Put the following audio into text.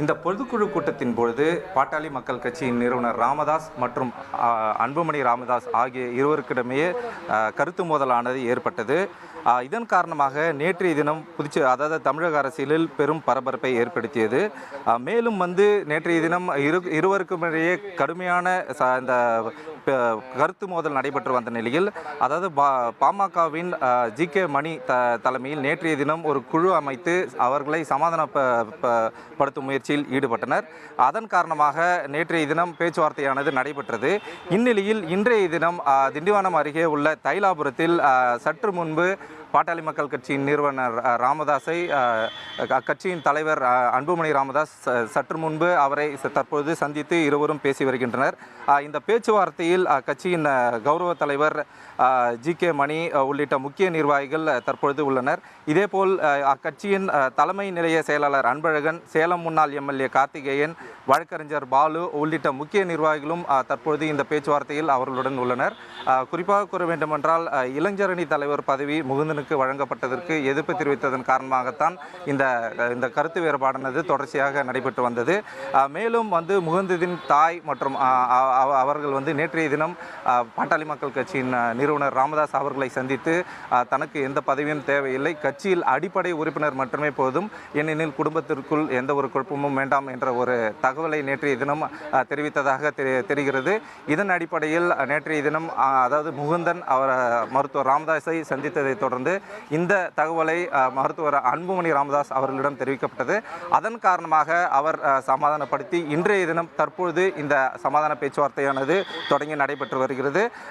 இந்த பொதுக்குழு கூட்டத்தின் பொழுது பாட்டாளி மக்கள் கட்சியின் நிறுவனர் ராமதாஸ் மற்றும் அன்புமணி ராமதாஸ் ஆகிய இருவருக்கிடமே கருத்து மோதலானது ஏற்பட்டது. இதன் காரணமாக நேற்றைய தினம் அதாவது தமிழக அரசியலில் பெரும் பரபரப்பை ஏற்படுத்தியது. மேலும் நேற்றைய தினம் இருவருக்கும் இடையே கடுமையான இந்த கருத்து மோதல் நடைபெற்று வந்த நிலையில், அதாவது பாமகவின் ஜி.கே. மணி தலைமையில் நேற்றைய தினம் ஒரு குழு அமைத்து அவர்களை சமாதானப்படுத்தும் முயற்சியில் ஈடுபட்டனர். அதன் காரணமாக நேற்றைய தினம் பேச்சுவார்த்தையானது நடைபெற்றது. இந்நிலையில் இன்றைய தினம் திண்டிவனம் அருகே உள்ள தைலாபுரத்தில் சற்று முன்பு பாட்டாளி மக்கள் கட்சியின் நிறுவனர் ராமதாஸை அக்கட்சியின் தலைவர் அன்புமணி ராமதாஸ் சற்று முன்பு அவரை தற்போது சந்தித்து இருவரும் பேசி வருகின்றனர். இந்த பேச்சுவார்த்தையில் கட்சியின் கௌரவ தலைவர் ஜி.கே. மணி உள்ளிட்ட முக்கிய நிர்வாகிகள் தற்பொழுது உள்ளனர். இதேபோல் அக்கட்சியின் தலைமை நிலைய செயலாளர் அன்பழகன், சேலம் முன்னாள் எம்எல்ஏ கார்த்திகேயன், வழக்கறிஞர் பாலு உள்ளிட்ட முக்கிய நிர்வாகிகளும் தற்பொழுது இந்த பேச்சுவார்த்தையில் அவர்களுடன் உள்ளனர். குறிப்பாக கூற வேண்டுமென்றால், இளைஞரணி தலைவர் பதவி முகுந்தனுக்கு வழங்கப்பட்டதற்கு எதிர்ப்பு தெரிவித்ததன் காரணமாகத்தான் இந்த கருத்து வேறுபாடானது தொடர்ச்சியாக நடைபெற்று வந்தது. மேலும் முகுந்தனின் தாய் மற்றும் அவர்கள் நேற்றைய தினம் பாட்டாளி மக்கள் கட்சியின் நிறுவனர் ராமதாஸ் அவர்களை சந்தித்து தனக்கு எந்த பதவியும் தேவையில்லை, கட்சியில் அடிப்படை உறுப்பினர் மட்டுமே போதும், ஏனெனில் குடும்பத்திற்குள் எந்த ஒரு குழப்பமும் வேண்டாம் என்ற ஒரு தகவலை நேற்றைய தினம் தெரிவித்ததாக தெரிகிறது. இதன் அடிப்படையில் நேற்றைய தினம் அதாவது முகுந்தன் மருத்துவர் ராமதாஸை சந்தித்ததை தொடர்ந்து இந்த தகவலை மருத்துவர் அன்புமணி ராமதாஸ் அவர்களிடம் தெரிவிக்கப்பட்டது. அதன் காரணமாக அவர் சமாதானப்படுத்தி இன்றைய தினம் தற்பொழுது இந்த சமாதான பேச்சுவார்த்தையானது தொடங்கி நடைபெற்று வருகிறது.